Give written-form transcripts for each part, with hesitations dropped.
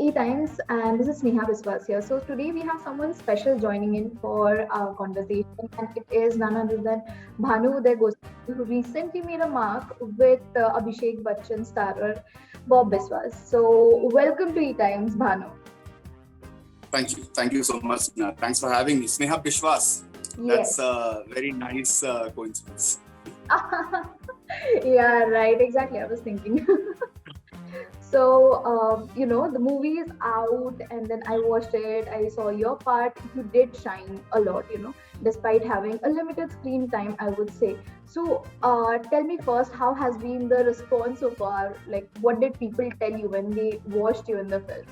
E-Times, and this is Sneha Biswas here. So today we have someone special joining in for our conversation, and it is none other than Bhanu Uday Goswami, who recently made a mark with Abhishek Bachchan starrer Bob Biswas. So welcome to E-Times, Bhanu. Thank you. Thank you so much. Thanks for having me. Sneha Bishwas. Yes. That's a very nice coincidence. Yeah, right. Exactly. I was thinking. So, the movie is out, and then I watched it. I saw your part. You did shine a lot, despite having a limited screen time, I would say. So, tell me first, how has been the response so far? Like, what did people tell you when they watched you in the film?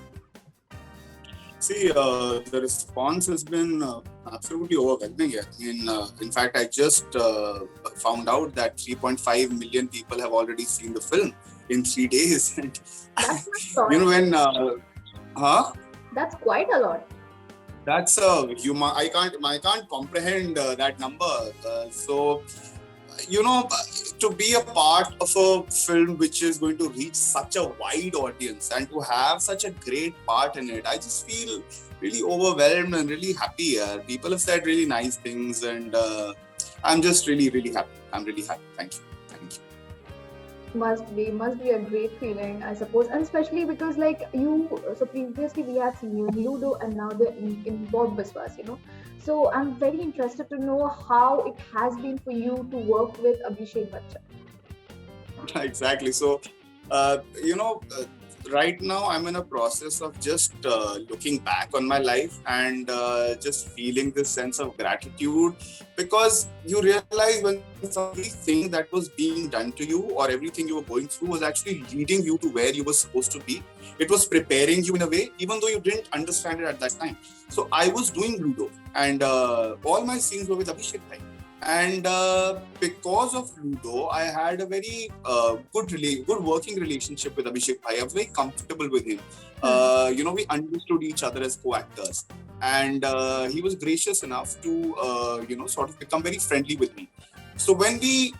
See, the response has been absolutely overwhelming. In fact, I just found out that 3.5 million people have already seen the film in 3 days. And That's not short. That's quite a lot. That's I can't comprehend that number. To be a part of a film which is going to reach such a wide audience and to have such a great part in it, I just feel really overwhelmed and really happy. People have said really nice things, and I'm just really, really happy. I'm really happy. Thank you. Must be a great feeling, I suppose, and especially because so previously we have seen you in Ludo, and now in Bob Biswas, So I'm very interested to know how it has been for you to work with Abhishek Bachchan. Exactly. So, right now I'm in a process of just looking back on my life and just feeling this sense of gratitude, because you realize when everything that was being done to you or everything you were going through was actually leading you to where you were supposed to be. It was preparing you in a way, even though you didn't understand it at that time. So I was doing Ludo, and all my scenes were with Abhishek Bhai. And because of Ludo, I had a very good working relationship with Abhishek Bhai. I was very comfortable with him. We understood each other as co-actors. And he was gracious enough to, sort of become very friendly with me. So when we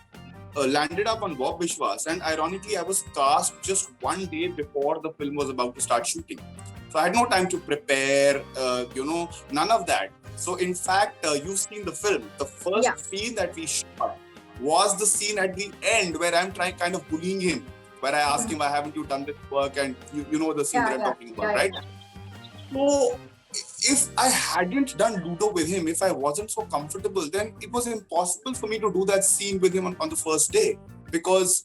landed up on Bob Biswas, and ironically, I was cast just one day before the film was about to start shooting. So I had no time to prepare, none of that. So in fact, you've seen the film. The first scene that we shot was the scene at the end where I'm kind of bullying him, where I ask him, why haven't you done this work? And you know the scene that I'm talking about, right? So if I hadn't done Ludo with him, if I wasn't so comfortable, then it was impossible for me to do that scene with him on the first day. Because,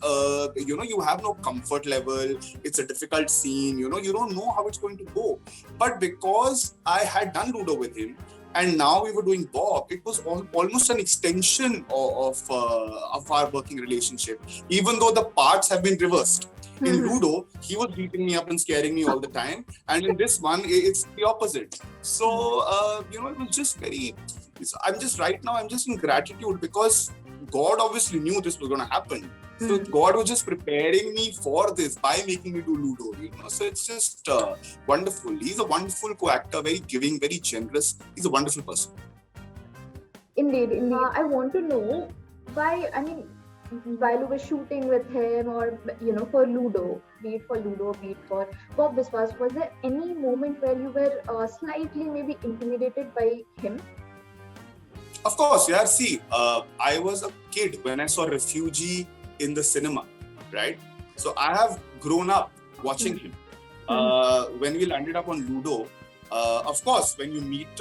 you have no comfort level. It's a difficult scene, you don't know how it's going to go. But because I had done Ludo with him, and now we were doing Bob, it was almost an extension of our working relationship, even though the parts have been reversed. In Ludo, he was beating me up and scaring me all the time. And in this one, it's the opposite. So, it was just I'm just in gratitude, because God obviously knew this was going to happen. So God was just preparing me for this by making me do Ludo. So it's just wonderful. He's a wonderful co-actor, very giving, very generous. He's a wonderful person. Indeed. I want to know while you were shooting with him, or for Ludo, be it for Bob Biswas, was there any moment where you were slightly maybe intimidated by him? Of course, yeah. See, I was a kid when I saw Refugee in the cinema, right? So I have grown up watching him. When we landed up on Ludo, of course, when you meet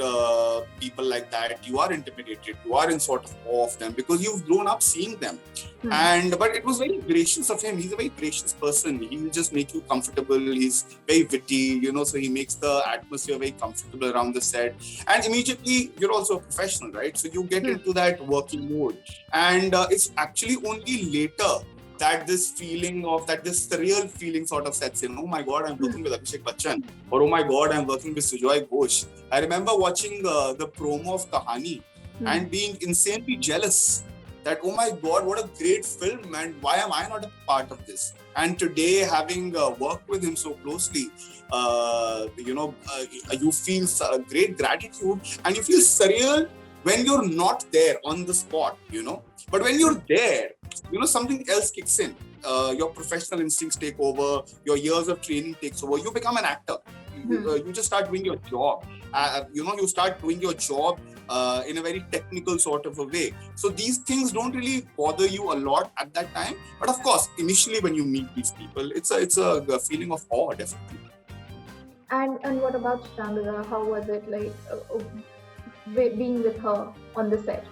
people like that, you are intimidated. You are in sort of awe of them because you've grown up seeing them. But it was very gracious of him. He's a very gracious person. He will just make you comfortable. He's very witty, so he makes the atmosphere very comfortable around the set. And immediately, you're also a professional, right? So you get into that working mode. And it's actually only later that this surreal feeling sort of sets in. Oh my God, I'm working with Abhishek Bachchan. Or oh my God, I'm working with Sujoy Ghosh. I remember watching the promo of Kahani and being insanely jealous that, oh my God, what a great film, and why am I not a part of this? And today, having worked with him so closely, you feel great gratitude, and you feel surreal when you're not there on the spot, But when you're there, something else kicks in. Your professional instincts take over, your years of training takes over, you become an actor. you just start doing your job. You start doing your job in a very technical sort of a way. So these things don't really bother you a lot at that time. But of course, initially when you meet these people, it's a feeling of awe, definitely. And what about Chitrangada? How was it like being with her on the set?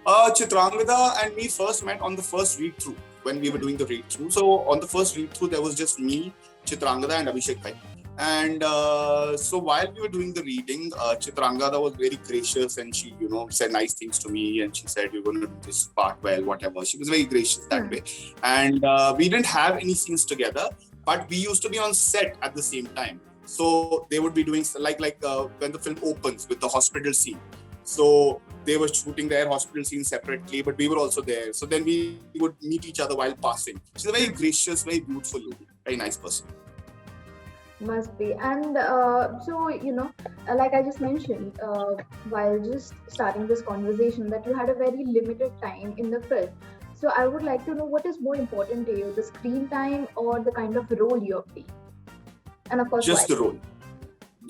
Chitrangada and me first met on the first read through when we were doing the read through. So on the first read through, there was just me, Chitrangada, and Abhishek Bhai. And so while we were doing the reading, Chitrangada was very gracious, and she, said nice things to me, and she said, "You're going to do this part well, whatever." She was very gracious that way. And we didn't have any scenes together, but we used to be on set at the same time. So they would be doing like when the film opens with the hospital scene. So they were shooting their hospital scene separately, but we were also there. So then we would meet each other while passing. She's a very gracious, very beautiful lady, very nice person. Must be. And so, like I just mentioned, while just starting this conversation, that you had a very limited time in the film. So I would like to know, what is more important to you, the screen time or the kind of role you're playing? And of course, Just why? the role.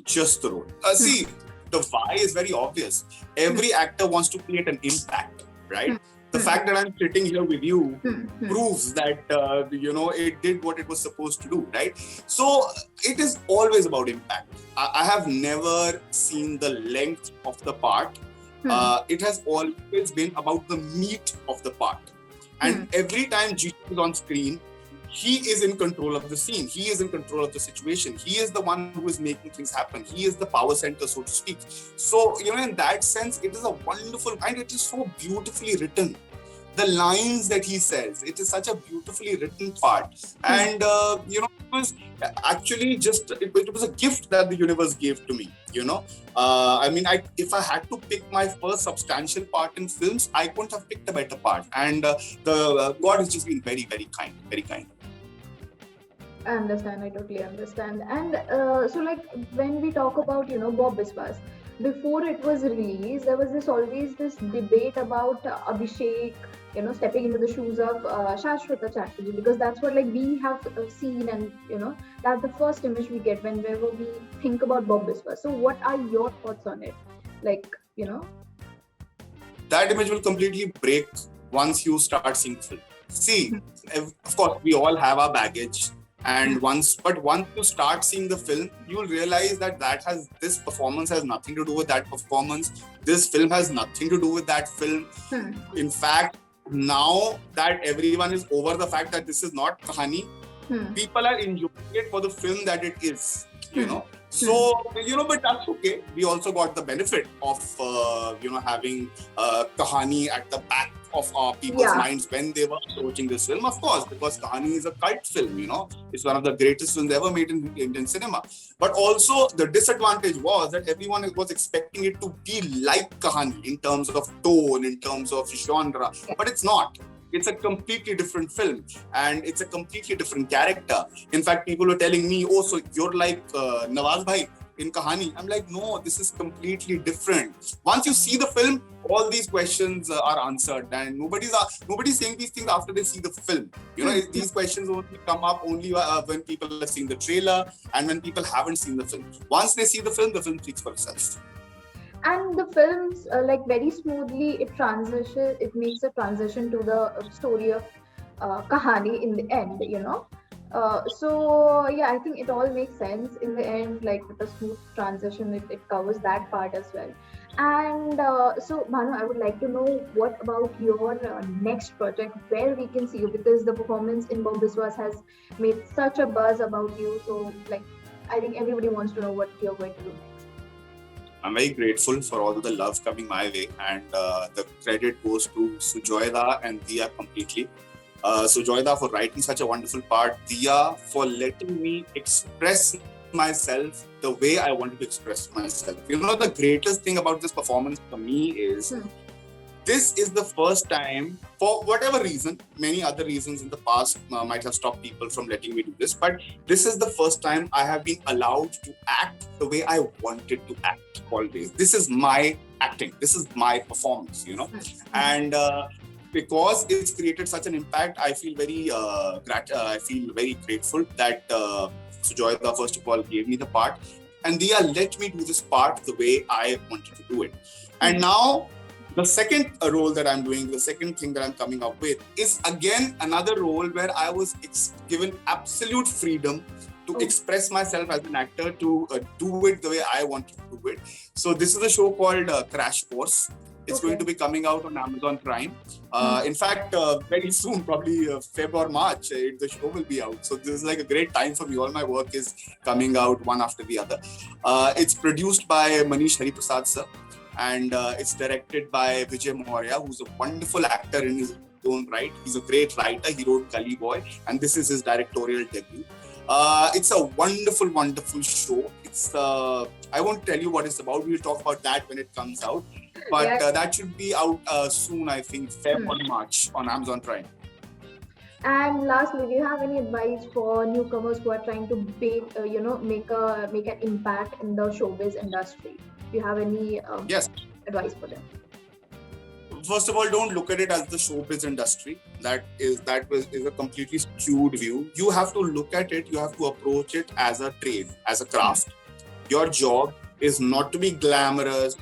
Just the role. See, the why is very obvious. Every actor wants to create an impact, right? The fact that I'm sitting here with you proves that, it did what it was supposed to do, right? So it is always about impact. I have never seen the length of the part. It has always been about the meat of the part. And every time Jitu is on screen, he is in control of the scene. He is in control of the situation. He is the one who is making things happen. He is the power center, so to speak. So, in that sense, it is a wonderful, and it is so beautifully written. The lines that he says, it is such a beautifully written part. And, it was actually it was a gift that the universe gave to me, if I had to pick my first substantial part in films, I couldn't have picked a better part. And God has just been very, very kind, very kind. I understand. I totally understand. And so, like, when we talk about, Bob Biswas, before it was released, there was always this debate about Abhishek, stepping into the shoes of Shashwata Chatterjee, because that's what we have seen, and that's the first image we get whenever we think about Bob Biswas. So, what are your thoughts on it? That image will completely break once you start seeing the film. See, of course, we all have our baggage. And once you start seeing the film, you'll realize that this performance has nothing to do with that performance. This film has nothing to do with that film. In fact, now that everyone is over the fact that this is not Kahani, people are enjoying it for the film that it is, So, but that's okay. We also got the benefit of, having Kahani at the back of people's minds when they were approaching this film, of course, because Kahani is a cult film, It's one of the greatest films ever made in Indian cinema. But also, the disadvantage was that everyone was expecting it to be like Kahani in terms of tone, in terms of genre. But it's not. It's a completely different film, and it's a completely different character. In fact, people were telling me, "Oh, so you're like Nawaz Bhai in Kahani." I'm like, no, this is completely different. Once you see the film, all these questions are answered, and nobody's saying these things after they see the film. These questions only come up only when people have seen the trailer and when people haven't seen the film. Once they see the film speaks for itself. And the films, very smoothly, it makes a transition to the story of Kahani in the end, So, I think it all makes sense in the end, with a smooth transition, it covers that part as well. And so, Bhanu, I would like to know, what about your next project, where we can see you, because the performance in Bob Biswas has made such a buzz about you. So, I think everybody wants to know what you're going to do next. I'm very grateful for all the love coming my way, and the credit goes to Sujoyda and Diya completely. Sujoyda for writing such a wonderful part, Diya for letting me express myself the way I wanted to express myself. The greatest thing about this performance for me is this is the first time, for whatever reason, many other reasons in the past might have stopped people from letting me do this, but this is the first time I have been allowed to act the way I wanted to act always. This is my acting. This is my performance, And because it's created such an impact, I feel very grateful that Sujoyta, first of all, gave me the part, and Dia let me do this part the way I wanted to do it. And now, the second role that I'm doing, the second thing that I'm coming up with is again another role where I was given absolute freedom to express myself as an actor, to do it the way I wanted to do it. So this is a show called Crash Course. It's going to be coming out on Amazon Prime. In fact, very soon, probably Feb or March, the show will be out. So this is like a great time for me. All my work is coming out one after the other. It's produced by Manish Hariprasad sir, and it's directed by Vijay Maurya, who's a wonderful actor in his own right. He's a great writer. He wrote Gully Boy, and this is his directorial debut. It's a wonderful, wonderful show. It's I won't tell you what it's about. We'll talk about that when it comes out. But that should be out soon, I think, Feb or March on Amazon Prime. And lastly, do you have any advice for newcomers who are trying to make an impact in the showbiz industry? Do you have any advice for them? First of all, don't look at it as the showbiz industry. That is a completely skewed view. You have to look at it. You have to approach it as a trade, as a craft. Your job is not to be glamorous,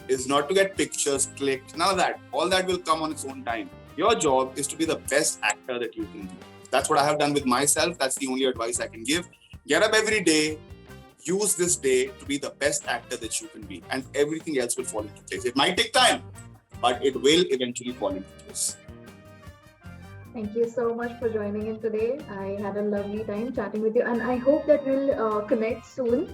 is not to get pictures clicked. None of that. All that will come on its own time. Your job is to be the best actor that you can be. That's what I have done with myself. That's the only advice I can give. Get up every day. Use this day to be the best actor that you can be, and everything else will fall into place. It might take time, but it will eventually fall into place. Thank you so much for joining in today. I had a lovely time chatting with you, and I hope that we'll connect soon.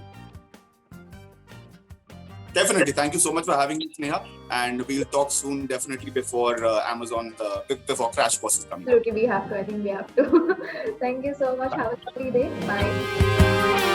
Definitely. Thank you so much for having me, Sneha. And we'll talk soon, definitely before before Crash Course is coming. Absolutely, we have to. I think we have to. Thank you so much. Have a lovely day. Bye.